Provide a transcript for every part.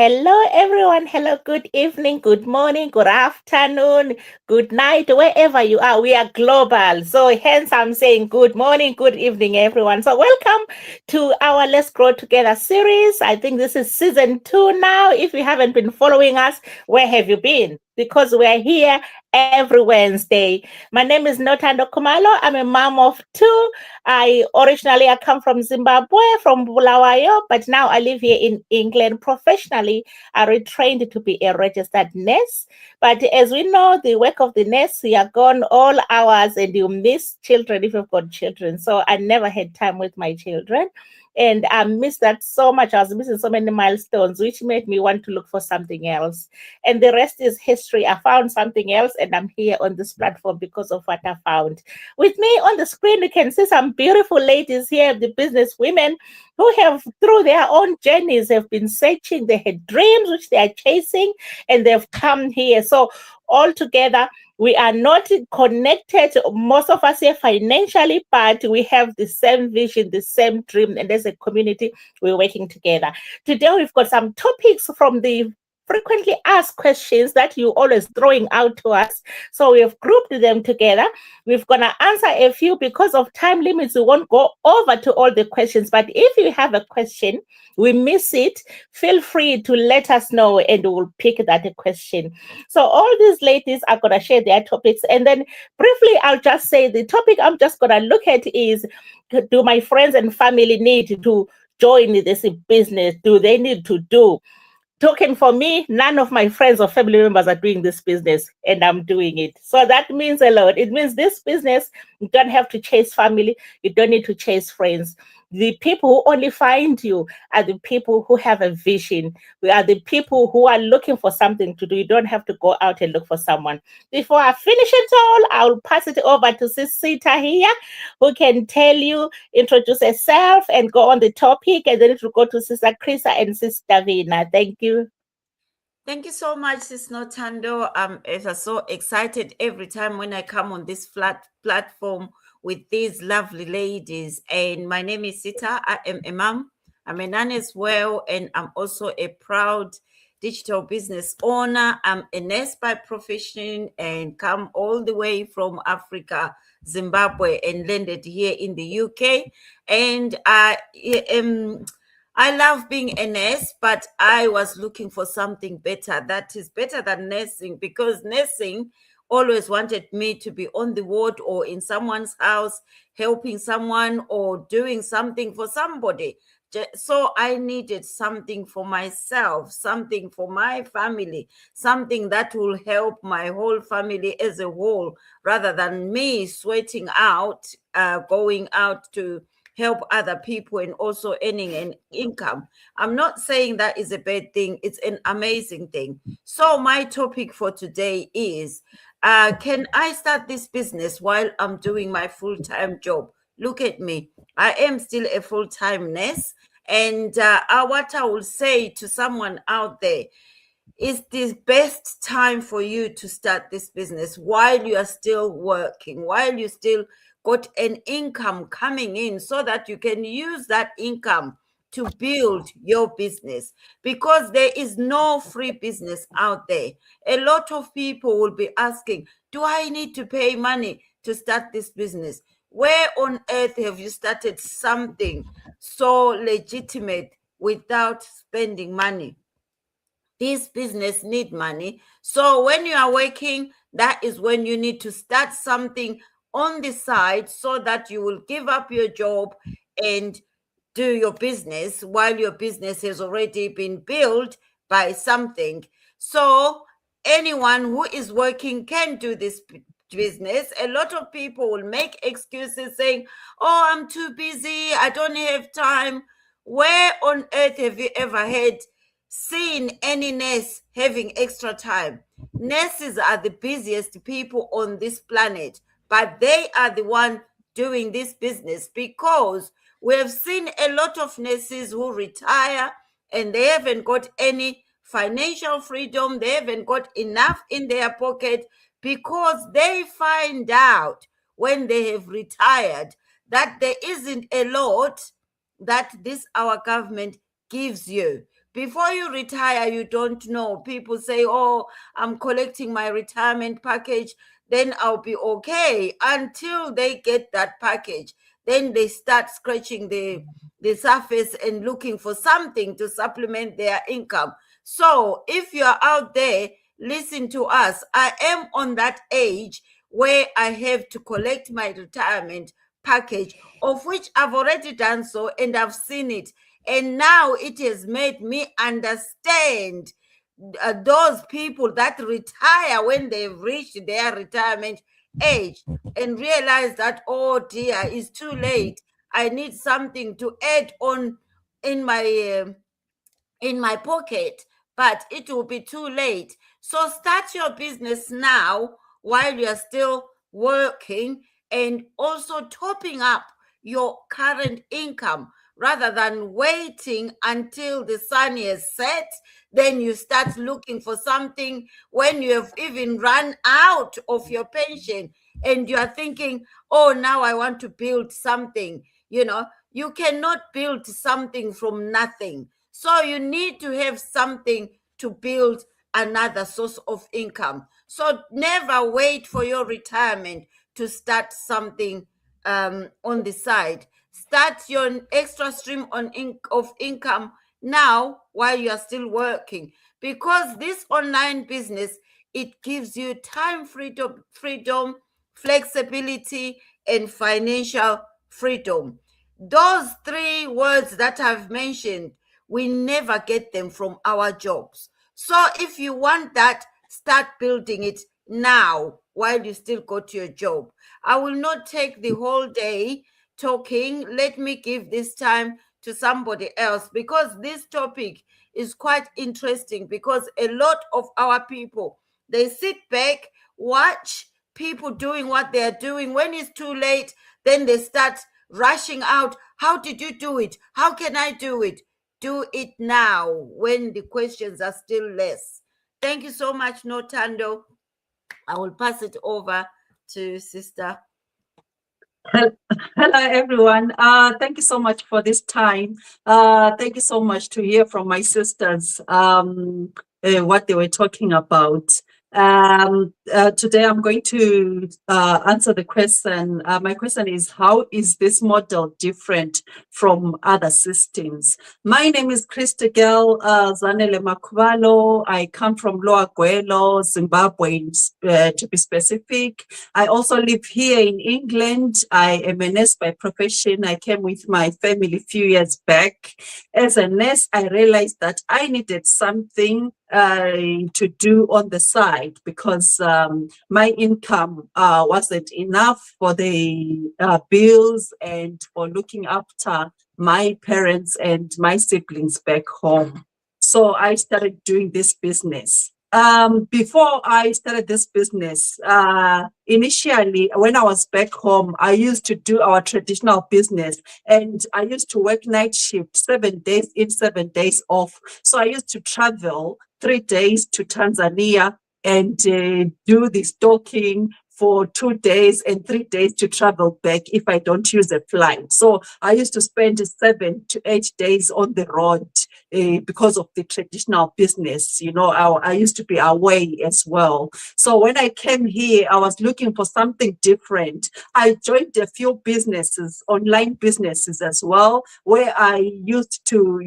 Hello, everyone. Hello, good evening, good morning, good afternoon, good night, wherever you are. We are global. So, hence, I'm saying good morning, good evening, everyone. So, welcome to our Let's Grow Together series. I think this is season 2 now. If you haven't been following us, where have you been? Because we're here every Wednesday. My name is Notando Kumalo. I'm a mom of two. I come from Zimbabwe, from Bulawayo, but now I live here in England professionally. I retrained to be a registered nurse. But as we know, the work of the nurse, you are gone all hours and you miss children if you've got children. So I never had time with my children. And I missed that so much. I was missing so many milestones, which made me want to look for something else. And the rest is history. I found something else, and I'm here on this platform because of what I found. With me on the screen, you can see some beautiful ladies here, the business women who have, through their own journeys, have been searching. They had dreams which they are chasing, and they've come here. So all together, we are not connected, most of us here financially, but we have the same vision, the same dream, and as a community, we're working together. Today, we've got some topics from the frequently asked questions that you always throwing out to us. So we have grouped them together. We're going to answer a few because of time limits. We won't go over to all the questions, but if you have a question, we miss it, feel free to let us know and we'll pick that question. So all these ladies are going to share their topics. And then briefly, I'll just say the topic I'm just going to look at is, do my friends and family need to join this business? Do they need to do? Talking for me, none of my friends or family members are doing this business, and I'm doing it. So that means a lot. It means this business, you don't have to chase family, you don't need to chase friends. The people who only find you are the people who have a vision. We are the people who are looking for something to do. You don't have to go out and look for someone. Before I finish it all, I'll pass it over to Sisita here, who can tell you, introduce herself and go on the topic, and then it will go to Sister Krisa and Sister Vina. Thank you. Thank you so much, Sis Notando. I'm ever so excited every time when I come on this flat platform with these lovely ladies. And my name is Sita. I am a mom. I'm a nun as well, and I'm also a proud digital business owner. I'm a nurse by profession and come all the way from Africa, Zimbabwe, and landed here in the UK. And I am I love being a nurse, but I was looking for something better that is better than nursing, because nursing always wanted me to be on the ward or in someone's house, helping someone or doing something for somebody. So I needed something for myself, something for my family, something that will help my whole family as a whole, rather than me sweating out, going out to help other people and also earning an income. I'm not saying that is a bad thing, it's an amazing thing. So, my topic for today is, can I start this business while I'm doing my full time job? Look at me, I am still a full time nurse. And what I will say to someone out there is, the best time for you to start this business while you are still working, while you still got an income coming in, so that you can use that income to build your business, because there is no free business out there. A lot of people will be asking, do I need to pay money to start this business? Where on earth have you started something so legitimate without spending money? This business need money. So when you are working, that is when you need to start something on the side, so that you will give up your job and do your business while your business has already been built by something. So anyone who is working can do this business. A lot of people will make excuses saying, oh, I'm too busy, I don't have time. Where on earth have you ever seen any nurse having extra time? Nurses are the busiest people on this planet, but they are the one doing this business, because we have seen a lot of nurses who retire and they haven't got any financial freedom, they haven't got enough in their pocket, because they find out when they have retired that there isn't a lot that this our government gives you, before you retire, you don't know. People say, oh, I'm collecting my retirement package, then I'll be okay, until they get that package. Then they start scratching the surface and looking for something to supplement their income. So if you're out there, listen to us. I am on that age where I have to collect my retirement package, of which I've already done so and I've seen it. And now it has made me understand those people that retire when they've reached their retirement age and realize that, oh dear, it's too late. I need something to add on in my pocket, but it will be too late. So start your business now while you're still working, and also topping up your current income rather than waiting until the sun has set. Then you start looking for something when you have even run out of your pension and you are thinking, oh, now I want to build something. You cannot build something from nothing. So you need to have something to build another source of income. So never wait for your retirement to start something on the side. Start your extra stream of income now while you are still working, because this online business, it gives you time freedom, flexibility, and financial freedom. Those three words that I've mentioned, we never get them from our jobs. So if you want that, start building it now while you still go to your job. I will not take the whole day talking. Let me give this time to somebody else, because this topic is quite interesting, because a lot of our people, they sit back, watch people doing what they're doing. When it's too late, then they start rushing out. How did you do it? How can I do it? Do it now when the questions are still less. Thank you so much, Nothando. I will pass it over to Sister. Hello, everyone. Thank you so much for this time. Thank you so much to hear from my sisters what they were talking about. Today I'm going to answer the question. My question is, how is this model different from other systems? My name is Christigel Zanele Makhubalo. I come from Lower Gwelo, Zimbabwe, to be specific. I also live here in England. I am a nurse by profession. I came with my family a few years back. As a nurse, I realized that I needed something to do on the side, because my income wasn't enough for the bills and for looking after my parents and my siblings back home. So I started doing this business. Before I started this business, initially when I was back home, I used to do our traditional business, and I used to work night shift, 7 days in, 7 days off. So I used to travel 3 days to Tanzania and do the stocking for 2 days and 3 days to travel back if I don't use a flight. So I used to spend 7 to 8 days on the road because of the traditional business. I used to be away as well. So when I came here, I was looking for something different. I joined a few businesses, online businesses as well, where I used to,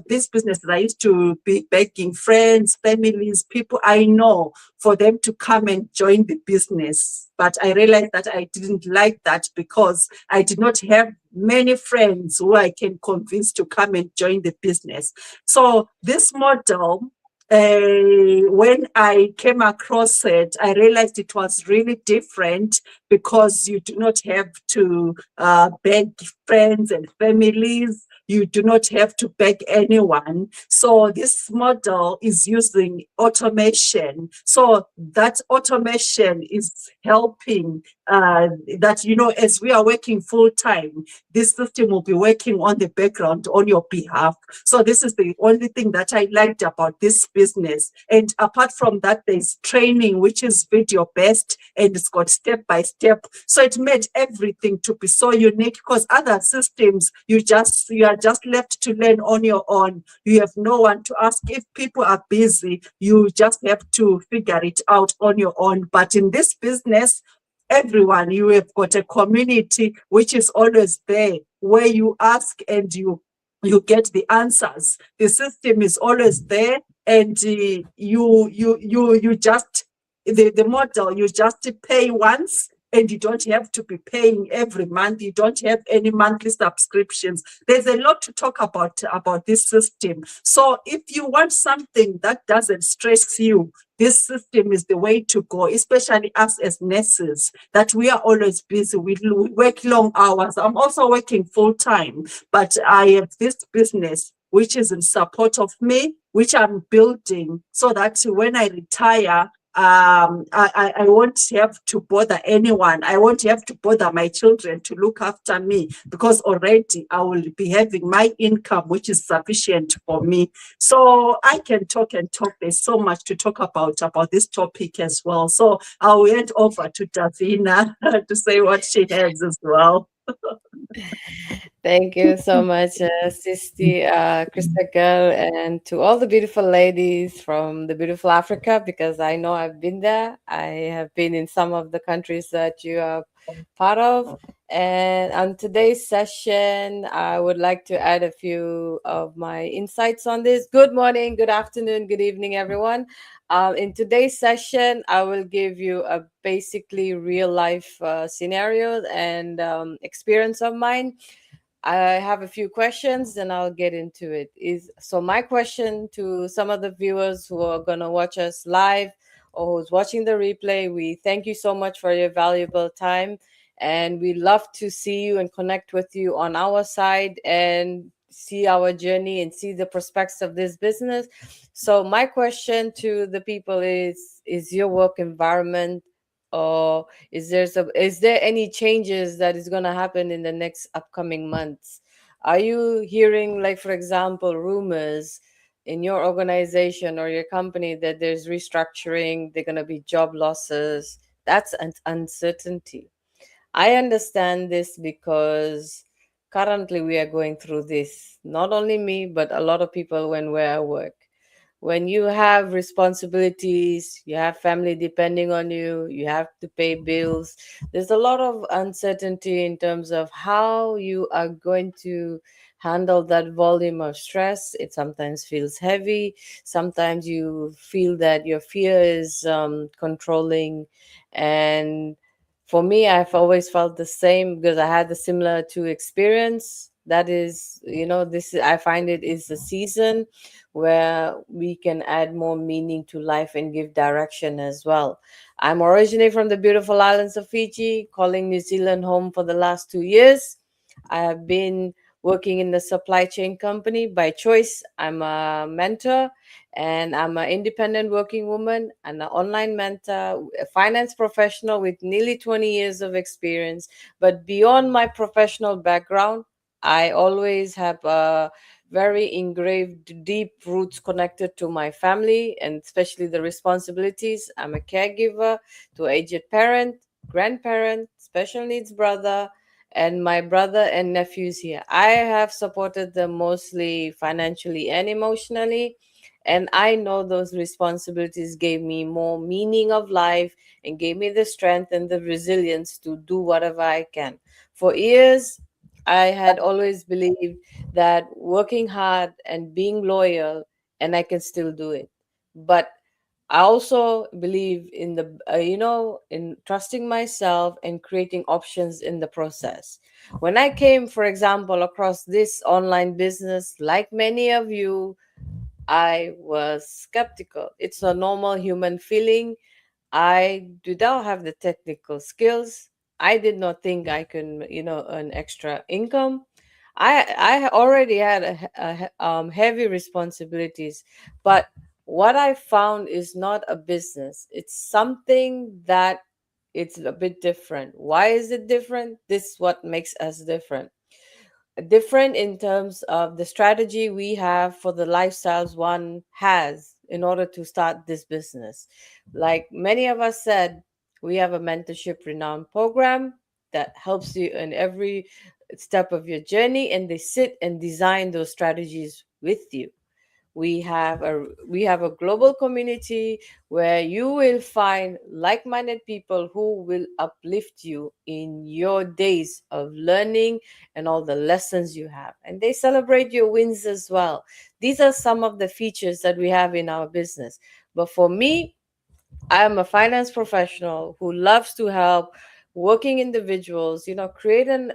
these businesses, I used to be begging friends, families, people I know for them to come and join the business. But I realized that I didn't like that, because I did not have many friends who I can convince to come and join the business. So this model, when I came across it, I realized it was really different, because you do not have to beg friends and families. You do not have to beg anyone. So this model is using automation. So that automation is helping that, as we are working full time, this system will be working on the background on your behalf. So this is the only thing that I liked about this business. And apart from that, there's training, which is video based, and it's got step by step. So it made everything to be so unique, because other systems, you are are just left to learn on your own. You have no one to ask. If people are busy, you just have to figure it out on your own. But in this business, everyone, you have got a community which is always there, where you ask and you get the answers. The system is always there, and you just the model, you just pay once, and you don't have to be paying every month. You don't have any monthly subscriptions. There's a lot to talk about this system. So if you want something that doesn't stress you, this system is the way to go, especially us as nurses, that we are always busy. We work long hours. I'm also working full time, but I have this business which is in support of me, which I'm building, so that when I retire, I won't have to bother anyone. I won't have to bother my children to look after me, because already I will be having my income, which is sufficient for me. So I can talk and talk. There's so much to talk about this topic as well. So I'll hand over to Davina to say what she has as well. Thank you so much, Sisti, Krista girl, and to all the beautiful ladies from the beautiful Africa, because I know I've been there. I have been in some of the countries that you are part of. And on today's session, I would like to add a few of my insights on this. Good morning, good afternoon, good evening, everyone. In today's session, I will give you a basically real life scenario and experience of mine. I have a few questions and I'll get into it. So my question to some of the viewers who are going to watch us live or who's watching the replay, we thank you so much for your valuable time, and we love to see you and connect with you on our side and see our journey and see the prospects of this business. So my question to the people is your work environment, or is there any changes that is going to happen in the next upcoming months? Are you hearing, like, for example, rumors in your organization or your company that there's restructuring, there are going to be job losses? That's an uncertainty. I understand this because currently we are going through this, not only me, but a lot of people when we're at work. When you have responsibilities, you have family depending on you, you have to pay bills, there's a lot of uncertainty in terms of how you are going to handle that volume of stress. It sometimes feels heavy. Sometimes you feel that your fear is controlling. And for me, I've always felt the same because I had the similar to experience. That is, I find it is a season where we can add more meaning to life and give direction as well. I'm originally from the beautiful islands of Fiji, calling New Zealand home for the last 2 years. I have been working in the supply chain company by choice. I'm a mentor and I'm an independent working woman and an online mentor, a finance professional with nearly 20 years of experience. But beyond my professional background, I always have a very engraved, deep roots connected to my family and especially the responsibilities. I'm a caregiver to aged parent, grandparent, special needs brother, and my brother and nephews here. I have supported them mostly financially and emotionally. And I know those responsibilities gave me more meaning of life and gave me the strength and the resilience to do whatever I can. For years, I had always believed that working hard and being loyal, and I can still do it. But I also believe in in trusting myself and creating options in the process. When I came, for example, across this online business, like many of you, I was skeptical. It's a normal human feeling. I did not have the technical skills. I did not think I can, earn extra income. I already had heavy responsibilities, but what I found is not a business. It's something that it's a bit different. Why is it different? This is what makes us different. Different in terms of the strategy we have for the lifestyles one has in order to start this business. Like many of us said, we have a mentorship renown program that helps you in every step of your journey, and they sit and design those strategies with you. We have a global community where you will find like-minded people who will uplift you in your days of learning and all the lessons you have, and they celebrate your wins as well. These are some of the features that we have in our business. But for me, I am a finance professional who loves to help working individuals, create an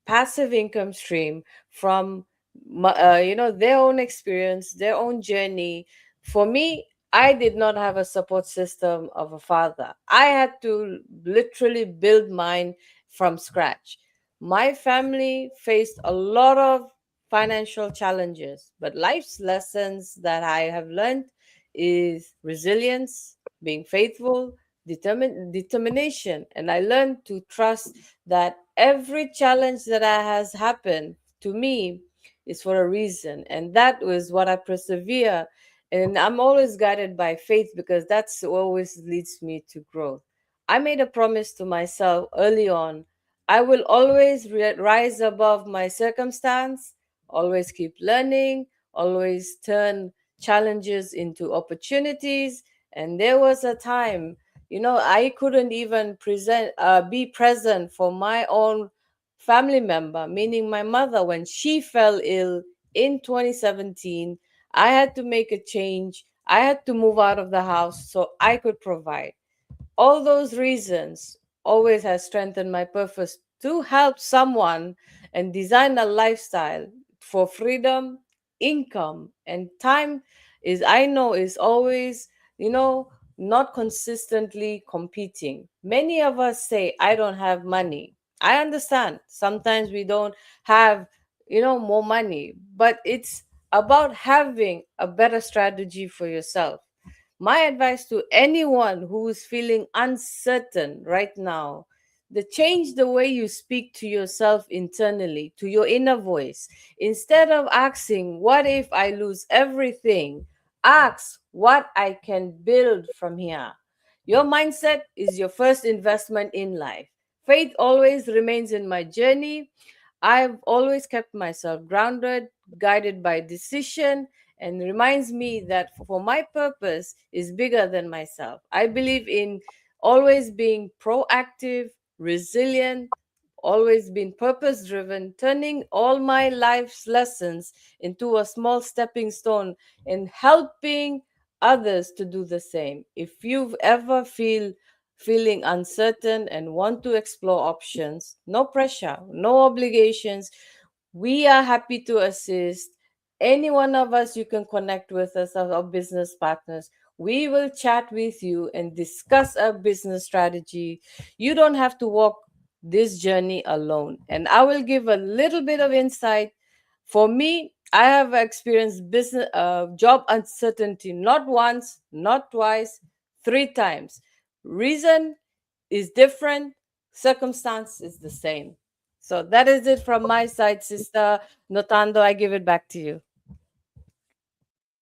passive income stream from their own experience, their own journey. For me, I did not have a support system of a father. I had to literally build mine from scratch. My family faced a lot of financial challenges, but life's lessons that I have learned is resilience, being faithful, determination, and I learned to trust that every challenge that has happened to me is for a reason, and that was what I persevere. And I'm always guided by faith because that's always leads me to growth. I made a promise to myself early on. I will always rise above my circumstance, always keep learning, always turn challenges into opportunities. And there was a time, I couldn't even be present for my own family member, meaning my mother, when she fell ill in 2017. I had to make a change. I had to move out of the house so I could provide. All those reasons always has strengthened my purpose to help someone and design a lifestyle for freedom, income, and time. Is I know is always, not consistently competing. Many of us say, I don't have money. I understand sometimes we don't have, more money, but it's about having a better strategy for yourself. My advice to anyone who is feeling uncertain right now, change the way you speak to yourself internally, to your inner voice. Instead of asking, what if I lose everything? Ask what I can build from here. Your mindset is your first investment in life. Faith always remains in my journey. I've always kept myself grounded, guided by decision, and reminds me that for my purpose is bigger than myself. I believe in always being proactive, resilient, always been purpose driven, turning all my life's lessons into a small stepping stone and helping others to do the same. If you've ever feeling uncertain and want to explore options, no pressure, no obligations, we are happy to assist. Any one of us, you can connect with us as our business partners. We will chat with you and discuss our business strategy. You don't have to walk this journey alone. And I will give a little bit of insight. For me, I have experienced business job uncertainty not once, not twice, 3 times. Reason is different, circumstance is the same. So that is it from my side, Sister Notando. I give it back to you.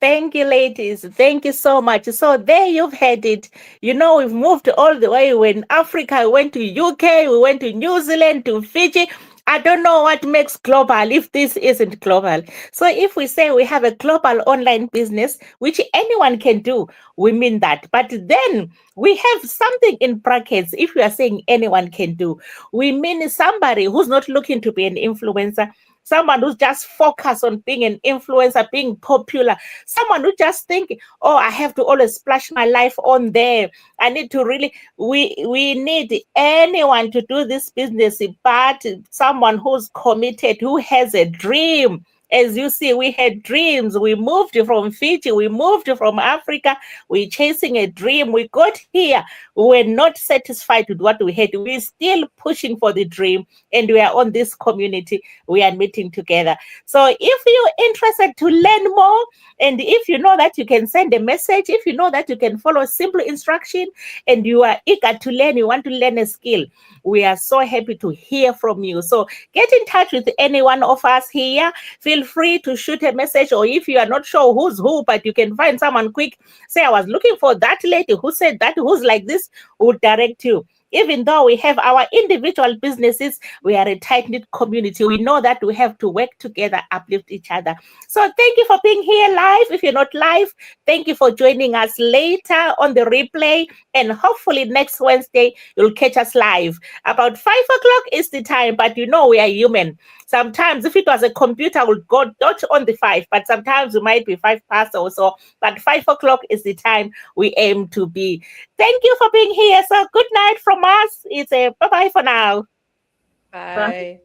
Thank you, ladies. Thank you so much. So there you've had it. We've moved all the way. When Africa, we went to UK, we went to New Zealand, to Fiji. I don't know what makes global if this isn't global. So if we say we have a global online business, which anyone can do, we mean that. But then we have something in brackets. If we are saying anyone can do, we mean somebody who's not looking to be an influencer, someone who's just focused on being an influencer, being popular, someone who just think, oh, I have to always splash my life on there. I need to really, we need anyone to do this business, but someone who's committed, who has a dream. As you see, we had dreams. We moved from Fiji. We moved from Africa. We're chasing a dream. We got here. We were not satisfied with what we had. We're still pushing for the dream, and we are on this community. We are meeting together. So if you're interested to learn more, and if you know that you can send a message, if you know that you can follow simple instruction, and you are eager to learn, you want to learn a skill, we are so happy to hear from you. So get in touch with any one of us here. Feel free to shoot a message, or if you are not sure who's who, but you can find someone quick, say, I was looking for that lady who said that, who's like this, will direct you. even though we have our individual businesses, we are a tight-knit community. We know that we have to work together, uplift each other. So thank you for being here live. If you're not live, thank you for joining us later on the replay. And hopefully next Wednesday, you'll catch us live. About 5 o'clock is the time, but you know we are human. Sometimes if it was a computer, we'll go dot on the 5, but sometimes it might be 5 past or so. But 5 o'clock is the time we aim to be. Thank you for being here. So good night from us. It's a bye-bye for now. Bye.